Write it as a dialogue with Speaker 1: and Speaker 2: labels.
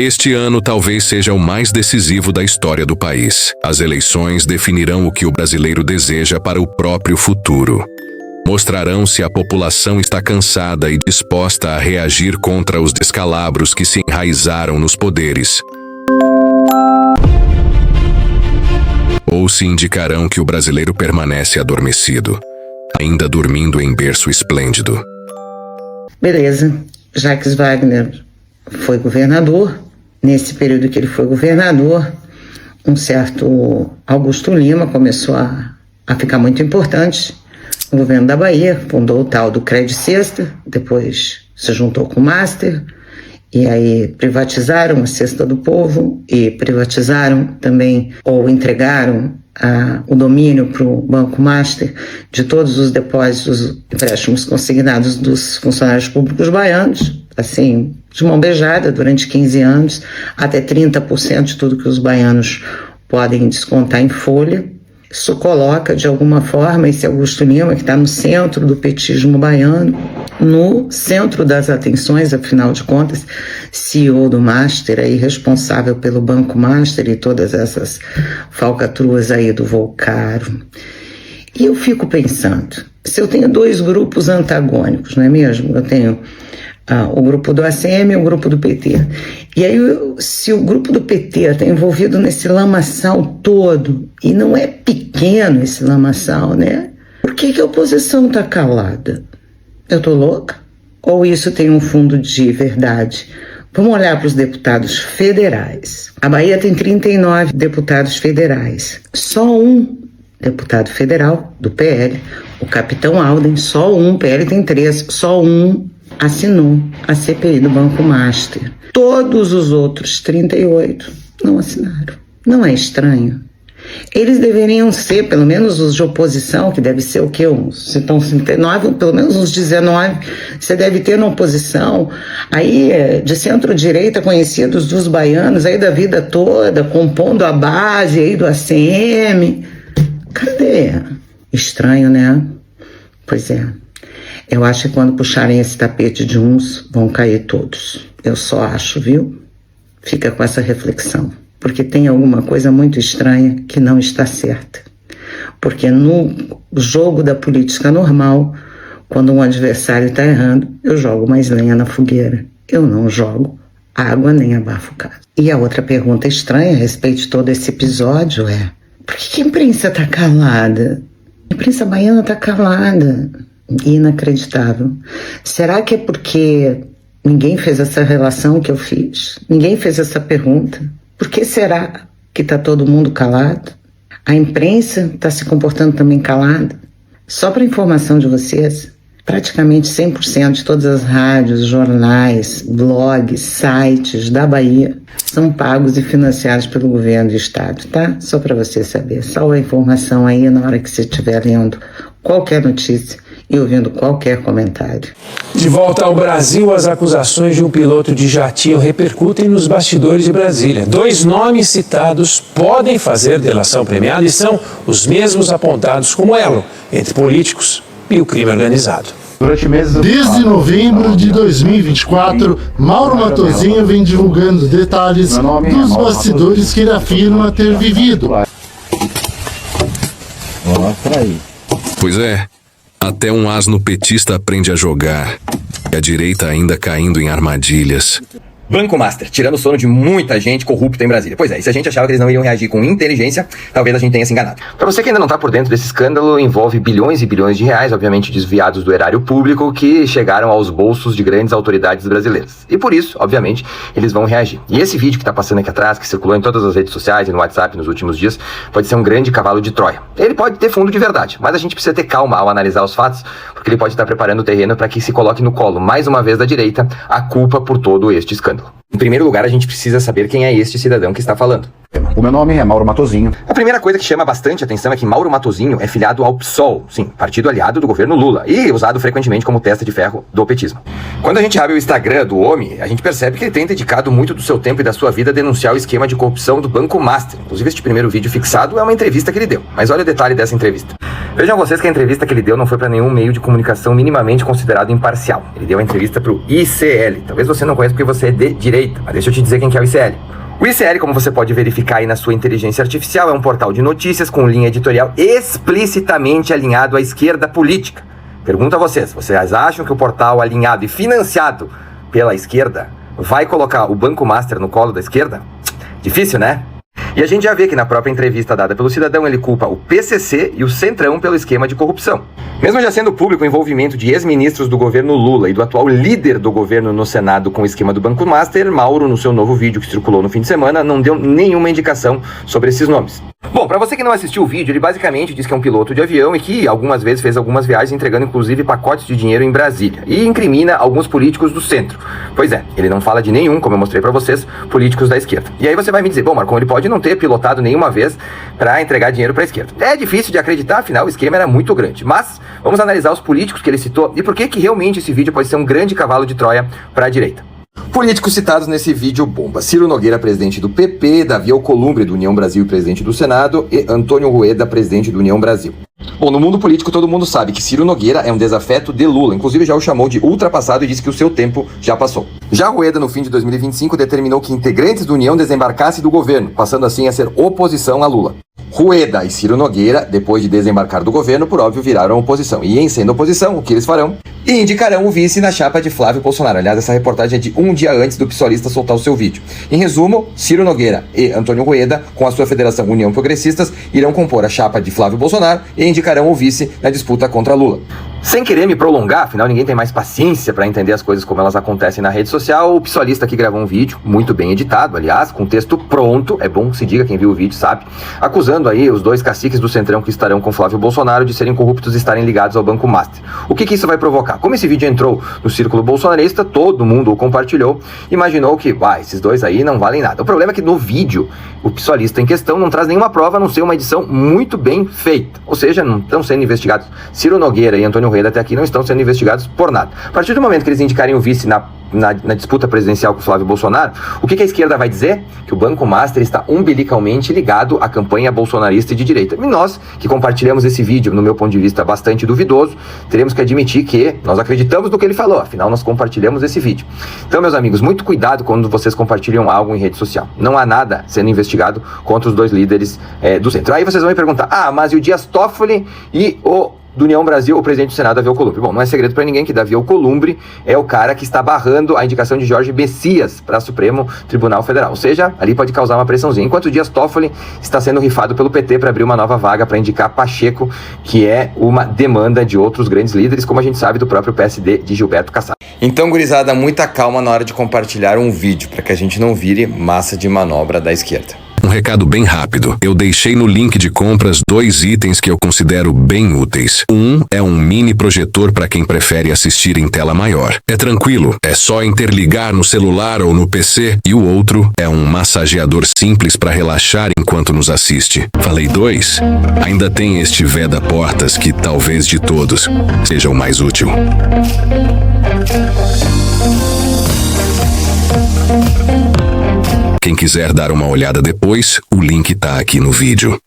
Speaker 1: Este ano talvez seja o mais decisivo da história do país. As eleições definirão o que o brasileiro deseja para o próprio futuro. Mostrarão se a população está cansada e disposta a reagir contra os descalabros que se enraizaram nos poderes. Ou se indicarão que o brasileiro permanece adormecido, ainda dormindo em berço esplêndido.
Speaker 2: Beleza, Jacques Wagner foi governador. Nesse período que ele foi governador, um certo Augusto Lima começou a ficar muito importante no governo da Bahia, fundou o tal do Cred Sexta, depois se juntou com o Master, e aí privatizaram a Cesta do Povo e privatizaram também, ou entregaram o domínio para o Banco Master de todos os depósitos, empréstimos consignados dos funcionários públicos baianos, assim, de mão beijada, durante 15 anos, até 30% de tudo que os baianos podem descontar em folha. Isso coloca, de alguma forma, esse Augusto Lima, que está no centro do petismo baiano, no centro das atenções, afinal de contas, CEO do Master, aí responsável pelo Banco Master e todas essas falcatruas aí do Volcaro. E eu fico pensando, se eu tenho dois grupos antagônicos, não é mesmo? Eu tenho o grupo do ACM e o grupo do PT. E aí, se o grupo do PT está envolvido nesse lamaçal todo, e não é pequeno esse lamaçal, né? Por que a oposição está calada? Eu tô louca? Ou isso tem um fundo de verdade? Vamos olhar para os deputados federais. A Bahia tem 39 deputados federais. Só um deputado federal do PL, o Capitão Alden, só um, PL tem 3, só um assinou a CPI do Banco Master. Todos os outros 38 não assinaram. Não é estranho? Eles deveriam ser, pelo menos os de oposição, que deve ser o quê? Se estão 39, pelo menos uns 19, você deve ter na oposição, aí de centro-direita, conhecidos dos baianos, aí da vida toda, compondo a base aí do ACM. Cadê? Estranho, né? Pois é. Eu acho que quando puxarem esse tapete de uns, vão cair todos. Eu só acho, viu? Fica com essa reflexão. Porque tem alguma coisa muito estranha que não está certa. Porque no jogo da política normal, quando um adversário está errando, eu jogo mais lenha na fogueira. Eu não jogo água nem abafo o caso. E a outra pergunta estranha a respeito de todo esse episódio é: por que a imprensa está calada? A imprensa baiana está calada. Inacreditável. Será que é porque ninguém fez essa relação que eu fiz? Ninguém fez essa pergunta? Por que será que está todo mundo calado? A imprensa está se comportando também calada? Só para informação de vocês, praticamente 100% de todas as rádios, jornais, blogs, sites da Bahia são pagos e financiados pelo governo do estado, tá? Só para você saber. Salva a informação aí na hora que você estiver lendo qualquer notícia e ouvindo qualquer comentário.
Speaker 3: De volta ao Brasil, as acusações de um piloto de jatinho repercutem nos bastidores de Brasília. 2 nomes citados podem fazer delação premiada e são os mesmos apontados como elo entre políticos e o crime organizado.
Speaker 4: Desde novembro de 2024, Mauro Matosinho vem divulgando detalhes dos bastidores que ele afirma ter vivido.
Speaker 1: Pois é, até um asno petista aprende a jogar, e a direita ainda caindo em armadilhas.
Speaker 5: Banco Master, tirando o sono de muita gente corrupta em Brasília. Pois é, e se a gente achava que eles não iriam reagir com inteligência, talvez a gente tenha se enganado. Pra você que ainda não tá por dentro desse escândalo, envolve bilhões e bilhões de reais, obviamente desviados do erário público, que chegaram aos bolsos de grandes autoridades brasileiras. E por isso, obviamente, eles vão reagir. E esse vídeo que tá passando aqui atrás, que circulou em todas as redes sociais e no WhatsApp nos últimos dias, pode ser um grande cavalo de Troia. Ele pode ter fundo de verdade, mas a gente precisa ter calma ao analisar os fatos, porque ele pode estar preparando o terreno para que se coloque no colo, mais uma vez da direita, a culpa por todo este escândalo. Em primeiro lugar, a gente precisa saber quem é este cidadão que está falando.
Speaker 6: O meu nome é Mauro Matosinho.
Speaker 5: A primeira coisa que chama bastante atenção é que Mauro Matosinho é filiado ao PSOL, sim, partido aliado do governo Lula, e usado frequentemente como testa de ferro do petismo. Quando a gente abre o Instagram do homem, a gente percebe que ele tem dedicado muito do seu tempo e da sua vida a denunciar o esquema de corrupção do Banco Master. Inclusive, este primeiro vídeo fixado é uma entrevista que ele deu. Mas olha o detalhe dessa entrevista. Vejam vocês que a entrevista que ele deu não foi para nenhum meio de comunicação minimamente considerado imparcial. Ele deu a entrevista para o ICL. Talvez você não conheça porque você é de direita, mas deixa eu te dizer quem que é o ICL. O ICL, como você pode verificar aí na sua inteligência artificial, é um portal de notícias com linha editorial explicitamente alinhado à esquerda política. Pergunto a vocês acham que o portal alinhado e financiado pela esquerda vai colocar o Banco Master no colo da esquerda? Difícil, né? E a gente já vê que na própria entrevista dada pelo cidadão, ele culpa o PCC e o Centrão pelo esquema de corrupção. Mesmo já sendo público o envolvimento de ex-ministros do governo Lula e do atual líder do governo no Senado com o esquema do Banco Master, Mauro, no seu novo vídeo que circulou no fim de semana, não deu nenhuma indicação sobre esses nomes. Bom, pra você que não assistiu o vídeo, ele basicamente diz que é um piloto de avião e que algumas vezes fez algumas viagens entregando inclusive pacotes de dinheiro em Brasília. E incrimina alguns políticos do centro. Pois é, ele não fala de nenhum, como eu mostrei pra vocês, políticos da esquerda. E aí você vai me dizer, bom, Marcon, ele pode não ter pilotado nenhuma vez pra entregar dinheiro pra esquerda. É difícil de acreditar, afinal o esquema era muito grande. Mas vamos analisar os políticos que ele citou e por que realmente esse vídeo pode ser um grande cavalo de Troia pra direita. Políticos citados nesse vídeo bomba: Ciro Nogueira, presidente do PP, Davi Alcolumbre, do União Brasil, presidente do Senado, e Antônio Rueda, presidente do União Brasil. Bom, no mundo político todo mundo sabe que Ciro Nogueira é um desafeto de Lula, inclusive já o chamou de ultrapassado e disse que o seu tempo já passou. Já Rueda, no fim de 2025, determinou que integrantes do União desembarcassem do governo, passando assim a ser oposição a Lula. Rueda e Ciro Nogueira, depois de desembarcar do governo, por óbvio, viraram oposição. E em sendo oposição, o que eles farão? E indicarão o vice na chapa de Flávio Bolsonaro. Aliás, essa reportagem é de um dia antes do psolista soltar o seu vídeo. Em resumo, Ciro Nogueira e Antônio Rueda, com a sua federação União Progressistas, irão compor a chapa de Flávio Bolsonaro e indicarão o vice na disputa contra Lula. Sem querer me prolongar, afinal ninguém tem mais paciência para entender as coisas como elas acontecem na rede social, o psolista aqui gravou um vídeo, muito bem editado, aliás, com texto pronto, é bom que se diga, quem viu o vídeo sabe, acusando aí os dois caciques do Centrão que estarão com Flávio Bolsonaro de serem corruptos e estarem ligados ao Banco Master. O que isso vai provocar? Como esse vídeo entrou no círculo bolsonarista, todo mundo o compartilhou, imaginou que, esses dois aí não valem nada. O problema é que no vídeo, o psolista em questão não traz nenhuma prova, a não ser uma edição muito bem feita. Ou seja, não estão sendo investigados. Ciro Nogueira e Antônio Rueda até aqui não estão sendo investigados por nada. A partir do momento que eles indicarem o vice na disputa presidencial com o Flávio Bolsonaro, o que a esquerda vai dizer? Que o Banco Master está umbilicalmente ligado à campanha bolsonarista e de direita. E nós, que compartilhamos esse vídeo, no meu ponto de vista bastante duvidoso, teremos que admitir que nós acreditamos no que ele falou, afinal nós compartilhamos esse vídeo. Então, meus amigos, muito cuidado quando vocês compartilham algo em rede social. Não há nada sendo investigado contra os dois líderes do centro. Aí vocês vão me perguntar, mas e o Dias Toffoli e o do União Brasil, o presidente do Senado, Davi Alcolumbre? Bom, não é segredo para ninguém que Davi Alcolumbre é o cara que está barrando a indicação de Jorge Messias para o Supremo Tribunal Federal. Ou seja, ali pode causar uma pressãozinha. Enquanto o Dias Toffoli está sendo rifado pelo PT para abrir uma nova vaga para indicar Pacheco, que é uma demanda de outros grandes líderes, como a gente sabe, do próprio PSD de Gilberto Kassab. Então, gurizada, muita calma na hora de compartilhar um vídeo, para que a gente não vire massa de manobra da esquerda.
Speaker 1: Um recado bem rápido. Eu deixei no link de compras 2 itens que eu considero bem úteis. Um é um mini projetor para quem prefere assistir em tela maior. É tranquilo, é só interligar no celular ou no PC. E o outro é um massageador simples para relaxar enquanto nos assiste. Falei 2? Ainda tem este veda-portas que talvez de todos seja o mais útil. Quem quiser dar uma olhada depois, o link tá aqui no vídeo.